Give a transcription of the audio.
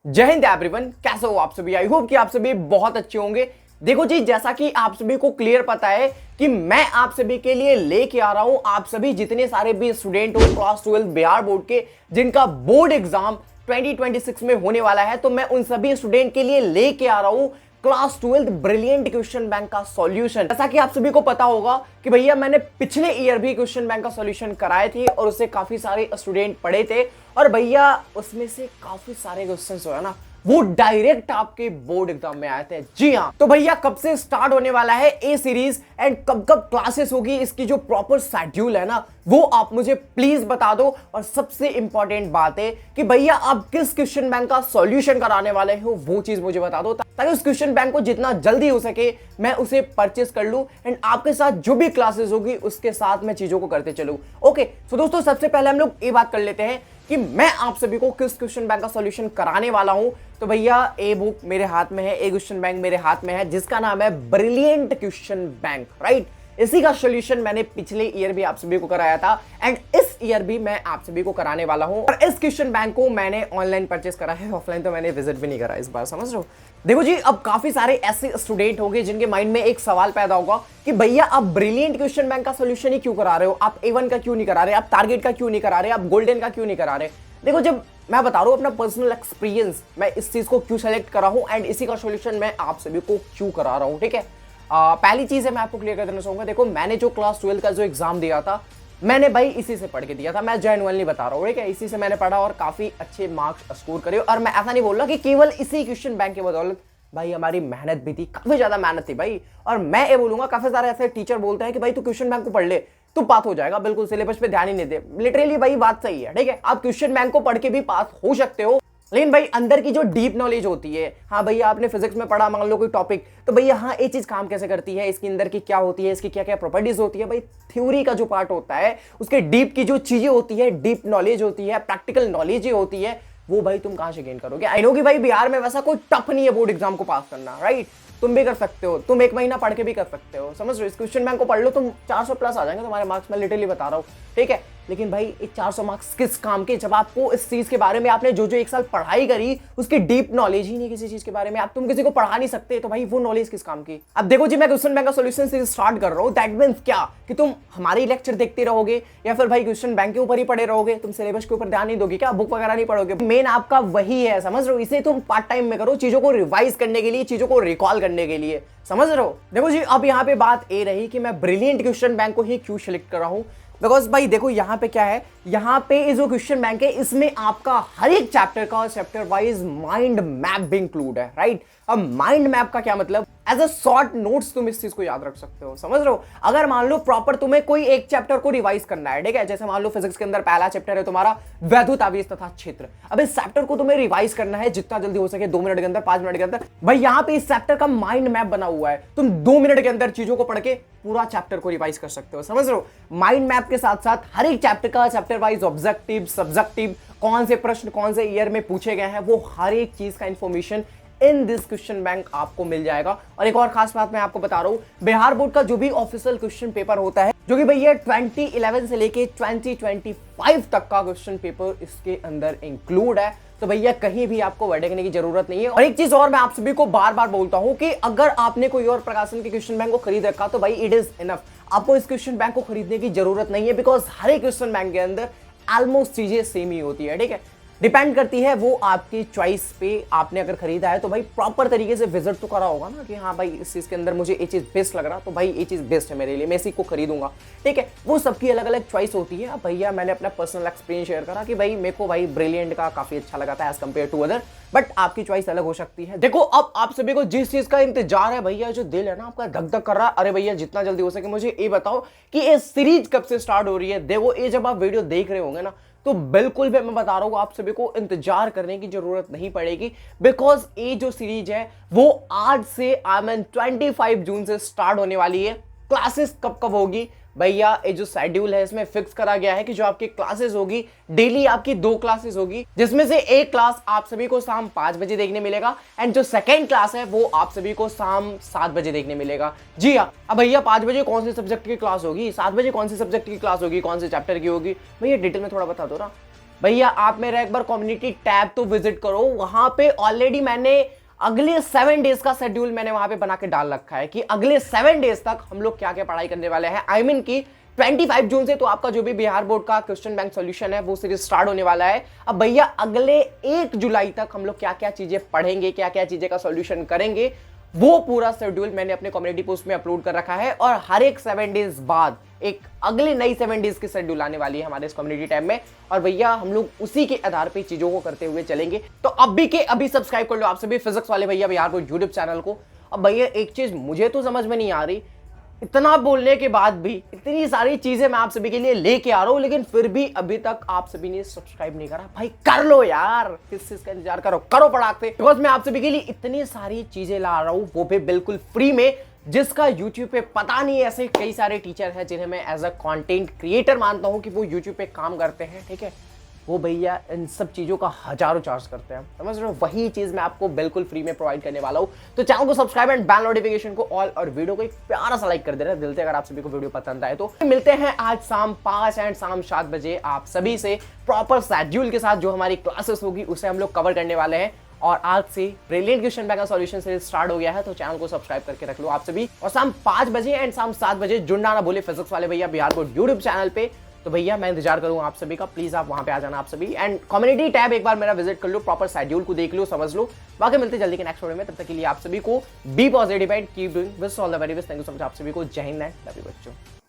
जय हिंद एवरीवन, कैसे हो आप सभी। आई होप कि आप सभी बहुत अच्छे होंगे। देखो जी, जैसा कि आप सभी को क्लियर पता है कि मैं आप सभी के लिए लेके आ रहा हूं, आप सभी जितने सारे भी स्टूडेंट हो क्लास 12 बिहार बोर्ड के, जिनका बोर्ड एग्जाम 2026 में होने वाला है, तो मैं उन सभी स्टूडेंट के लिए लेके आ रहा हूं क्लास 12 ब्रिलियंट क्वेश्चन बैंक का सॉल्यूशन। जैसा कि आप सभी को पता होगा कि भैया मैंने पिछले ईयर भी क्वेश्चन बैंक का सॉल्यूशन कराए थे और उससे काफी सारे स्टूडेंट पढ़े थे और भैया उसमें से काफी सारे क्वेश्चंस जो है ना वो डायरेक्ट आपके बोर्ड एग्जाम में आए थे। जी हाँ, तो भैया कब से स्टार्ट होने वाला है ए सीरीज एंड कब कब क्लासेस होगी, इसकी जो प्रॉपर शेड्यूल है ना वो आप मुझे प्लीज बता दो। और सबसे इंपॉर्टेंट बात है कि भैया आप किस क्वेश्चन बैंक का सॉल्यूशन कराने वाले हो वो चीज मुझे बता दो, ताकि उस क्वेश्चन बैंक को जितना जल्दी हो सके मैं उसे परचेस कर लूं एंड आपके साथ जो भी क्लासेस होगी उसके साथ मैं चीजों को करते चलूं। ओके, तो दोस्तों सबसे पहले हम लोग ये बात कर लेते हैं कि मैं आप सभी को किस क्वेश्चन बैंक का सॉल्यूशन कराने वाला हूं। तो भैया ए बुक मेरे हाथ में है, ए क्वेश्चन बैंक मेरे हाथ में है, जिसका नाम है ब्रिलियंट क्वेश्चन बैंक, राइट। इसी का सॉल्यूशन मैंने पिछले ईयर भी आप सभी को कराया था एंड इस ईयर भी मैं आप सभी को कराने वाला हूं। और इस क्वेश्चन बैंक को मैंने ऑनलाइन परचेस करा है, ऑफलाइन तो मैंने विजिट भी नहीं करा इस बार, समझ रहे हो। देखो जी, अब काफी सारे ऐसे स्टूडेंट होंगे जिनके माइंड में एक सवाल पैदा होगा कि भैया आप ब्रिलियंट क्वेश्चन बैंक का सॉल्यूशन ही क्यों करा रहे हो, आप A1 का क्यों नहीं करा रहे, आप टारगेट का क्यों नहीं करा रहे, आप गोल्डन का क्यों नहीं करा रहे। देखो, जब मैं बता रहा हूं अपना पर्सनल एक्सपीरियंस, मैं इस चीज को क्यों सेलेक्ट करा हूं एंड इसी का सॉल्यूशन मैं आप सभी को क्यों करा रहा हूं, ठीक है। पहली चीज है मैं आपको क्लियर कर देना चाहूंगा। देखो, मैंने जो क्लास 12 का जो एग्जाम दिया था मैंने भाई इसी से पढ़ के दिया था, मैं जेन्युइनली बता रहा हूँ, ठीक है। इसी से मैंने पढ़ा और काफी अच्छे मार्क्स स्कोर करे। और मैं ऐसा नहीं बोल रहा कि केवल इसी क्वेश्चन बैंक की बदौलत, भाई हमारी मेहनत भी थी, काफी ज्यादा मेहनत थी भाई। और मैं ये बोलूंगा, काफी सारे ऐसे टीचर बोलते हैं कि भाई तू क्वेश्चन बैंक को पढ़ ले तो पास हो जाएगा, बिल्कुल सिलेबस पे ध्यान ही नहीं दे। लिटरली भाई बात सही है, ठीक है। आप क्वेश्चन बैंक को पढ़ के भी पास हो सकते हो, लेकिन भाई अंदर की जो डीप नॉलेज होती है, हाँ भैया आपने फिजिक्स में पढ़ा मान लो कोई टॉपिक, तो भैया हाँ ये चीज काम कैसे करती है, इसके अंदर की क्या होती है, इसकी क्या क्या प्रॉपर्टीज होती है, भाई थ्योरी का जो पार्ट होता है उसके डीप की जो चीजें होती है, डीप नॉलेज होती है, प्रैक्टिकल नॉलेज ही होती है, वो भाई तुम कहां से गेन करोगे। आई नो कि भाई बिहार में वैसा कोई टफ नहीं है बोर्ड एग्जाम को पास करना, राइट। तुम भी कर सकते हो, तुम एक महीना पढ़ के भी कर सकते हो, समझ रहे हो। इस क्वेश्चन बैंक को पढ़ लो, तुम 400 प्लस आ जाएंगे तुम्हारे मार्क्स, मैं लिटरली बता रहा हूँ, ठीक है। लेकिन भाई ये 400 मार्क्स किस काम के, जब आपको इस चीज के बारे में आपने जो जो एक साल पढ़ाई करी उसकी डीप नॉलेज ही नहीं किसी चीज के बारे में, आप तुम किसी को पढ़ा नहीं सकते, तो भाई वो नॉलेज किस काम की। अब देखो जी, मैं क्वेश्चन बैंक का सॉल्यूशन से स्टार्ट कर रहा हूँ। दैट मींस क्या कि तुम हमारी लेक्चर देखते रहोगे या फिर भाई क्वेश्चन बैंक के ऊपर ही पढ़े रहोगे, तुम सिलेबस के ऊपर ध्यान नहीं दोगे क्या, बुक वगैरह नहीं पढ़ोगे। मेन आपका वही है, समझ रहे हो। इसे तुम पार्ट टाइम में करो, चीजों को रिवाइज करने के लिए, चीजों को रिकॉल करने के लिए, समझ रहे हो। देखो जी, अब यहाँ पे बात ये रही कि मैं ब्रिलियंट क्वेश्चन बैंक को ही क्यों सिलेक्ट कर रहा हूँ। बिकॉज भाई देखो यहाँ पे क्या है, यहाँ पे ये जो क्वेश्चन बैंक है इसमें आपका हर एक चैप्टर का चैप्टर वाइज माइंड मैप भी इंक्लूड है, राइट। अब माइंड मैप का क्या मतलब, एज अ शॉर्ट नोट्स तुम इस चीज को याद रख सकते हो, समझ रहे हो। अगर मान लो प्रॉपर तुम्हें कोई एक चैप्टर को रिवाइज करना है, ठीक है, जैसे मान लो फिजिक्स के अंदर पहला चैप्टर है तुम्हारा वैद्युत आवेश तथा क्षेत्र। अब इस चैप्टर को तुम्हें रिवाइज करना है जितना जल्दी हो सके, 2 मिनट के अंदर, 5 मिनट के अंदर। भाई यहाँ पे इस चैप्टर का माइंड मैप बना हुआ है, तुम 2 मिनट के अंदर चीजों को पढ़ के पूरा चैप्टर को रिवाइज कर सकते हो, समझ रहे हो। माइंड मैप के साथ साथ हर एक चैप्टर का चैप्टर वाइज ऑब्जेक्टिव, सब्जेक्टिव, कौन से प्रश्न कौन से ईयर में पूछे गए हैं, वो हर एक चीज का information in this question bank आपको मिल जाएगा। और एक और खास बात मैं आपको बता रहा हूं, बिहार बोर्ड का जो भी ऑफिशियल क्वेश्चन पेपर होता है, जो कि भैया 2011 से लेके 2025 तक का क्वेश्चन पेपर इसके अंदर इंक्लूड है, तो भैया कहीं भी आपको भटकने की जरूरत नहीं है। और एक चीज और मैं आप सभी को बार बार बोलता हूं कि अगर आपने कोई और प्रकाशन के क्वेश्चन बैंक को खरीद रखा तो भाई इट इज इनफ, आपको इस क्वेश्चन बैंक को खरीदने की जरूरत नहीं है। बिकॉज हर एक क्वेश्चन बैंक के अंदर ऑलमोस्ट चीजें सेम ही होती है, ठीक है। डिपेंड करती है वो आपकी चॉइस पे, आपने अगर खरीदा है तो भाई प्रॉपर तरीके से विजिट तो करा होगा ना कि हाँ भाई इस चीज के अंदर मुझे ये चीज बेस्ट लग रहा, तो भाई ये चीज बेस्ट है मेरे लिए, मैं इसी को खरीदूंगा, ठीक है। वो सबकी अलग अलग चॉइस होती है। अब भैया मैंने अपना पर्सनल एक्सपीरियंस शेयर करा कि भाई मेरे को भाई ब्रिलियंट का काफी अच्छा लगा था as compare to other, but आपकी चॉइस अलग हो सकती है। देखो, अब आप सभी को जिस चीज का इंतजार है भैया, जो दिल है ना आपका धक धक कर रहा है, अरे भैया जितना जल्दी हो सके मुझे ये बताओ कि ये सीरीज कब से स्टार्ट हो रही है। देखो, ये जब आप वीडियो देख रहे होंगे ना तो बिल्कुल भी मैं बता रहा हूं आप सभी को इंतजार करने की जरूरत नहीं पड़ेगी। बिकॉज ये जो सीरीज है वो आज से आई मीन 25 जून से स्टार्ट होने वाली है। क्लासेस कब कब होगी भैया, ये जो शेड्यूल है इसमें फिक्स करा गया है कि जो आपकी क्लासेस होगी डेली आपकी 2 क्लासेस होगी, जिसमें से एक क्लास आप सभी को शाम 5 बजे देखने मिलेगा एंड जो सेकंड क्लास है वो आप सभी को शाम 7 बजे देखने मिलेगा। जी हाँ, अब भैया 5 बजे कौन से सब्जेक्ट की क्लास होगी, 7 बजे कौन से सब्जेक्ट की क्लास होगी, कौन से चैप्टर की होगी, भैया डिटेल में थोड़ा बता दो ना। भैया आप मेरा एक बार कम्युनिटी टैब तो विजिट करो, वहां पे ऑलरेडी मैंने अगले 7 डेज का शेड्यूल मैंने वहां पे बना के डाल रखा है कि अगले 7 डेज तक हम लोग क्या क्या पढ़ाई करने वाले हैं। आई मीन की 25 जून से तो आपका जो भी बिहार बोर्ड का क्वेश्चन बैंक सॉल्यूशन है वो सीरीज स्टार्ट होने वाला है। अब भैया अगले 1 जुलाई तक हम लोग क्या क्या चीजें पढ़ेंगे, क्या क्या चीजें का सॉल्यूशन करेंगे, वो पूरा शेड्यूल मैंने अपने कम्युनिटी पोस्ट में अपलोड कर रखा है। और हर एक 7 डेज बाद एक अगले नई 7 डेज की शेड्यूल आने वाली है हमारे इस कम्युनिटी टैब में, और भैया हम लोग उसी के आधार पे चीजों को करते हुए चलेंगे। तो अभी के अभी सब्सक्राइब कर लो आप सभी फिजिक्स वाले भैया बिहार बोर्ड यूट्यूब चैनल को। अब भैया एक चीज मुझे तो समझ में नहीं आ रही, इतना बोलने के बाद भी इतनी सारी चीजें मैं आप सभी के लिए लेके आ रहा हूं, लेकिन फिर भी अभी तक आप सभी ने सब्सक्राइब नहीं करा। भाई कर लो यार, किस चीज का इंतजार करो फटाक से, बिकॉज मैं आप सभी के लिए इतनी सारी चीजें ला रहा हूं, वो भी बिल्कुल फ्री में, जिसका यूट्यूब पे पता नहीं ऐसे कई सारे टीचर हैं जिन्हें मैं एज अ कंटेंट क्रिएटर मानता हूं कि वो यूट्यूब पे काम करते हैं, ठीक है, वो भैया इन सब चीजों का हजारों चार्ज करते हैं, समझ रहे हो। वही चीज मैं आपको बिल्कुल फ्री में प्रोवाइड करने वाला हूं। तो चैनल को सब्सक्राइब एंड बेल नोटिफिकेशन को ऑल, और वीडियो को एक प्यारा सा लाइक कर देना दिल से अगर आप सभी को वीडियो पसंद आए तो। मिलते हैं आज शाम 5 एंड शाम 7 बजे आप सभी से प्रॉपर शेड्यूल के साथ। जो हमारी क्लासेस होगी उसे हम लोग कवर करने वाले हैं, और आज से ब्रिलियंट क्वेश्चन बैंक का सॉल्यूशन सीरीज स्टार्ट हो गया है, तो चैनल को सब्सक्राइब करके रख लो आप सभी। और शाम 5 बजे एंड शाम 7 बजे जुड़ना ना भूले फिजिक्स वाले भैया बिहार बोर्ड यूट्यूब चैनल पे। तो भैया मैं इंतजार करूंगा आप सभी का, प्लीज आप वहां पे आ जाना आप सभी, एंड कम्युनिटी टैब एक बार मेरा विजिट कर लो, प्रॉपर शेड्यूल को देख लो, समझ लो। बाकी मिलते जल्दी के नेक्स्ट वीडियो में, तब तक के लिए आप सभी को be positive and keep doing, wish all the very best. Thank you so much आप सभी को, जय हिंद एंड लव यू बच्चों।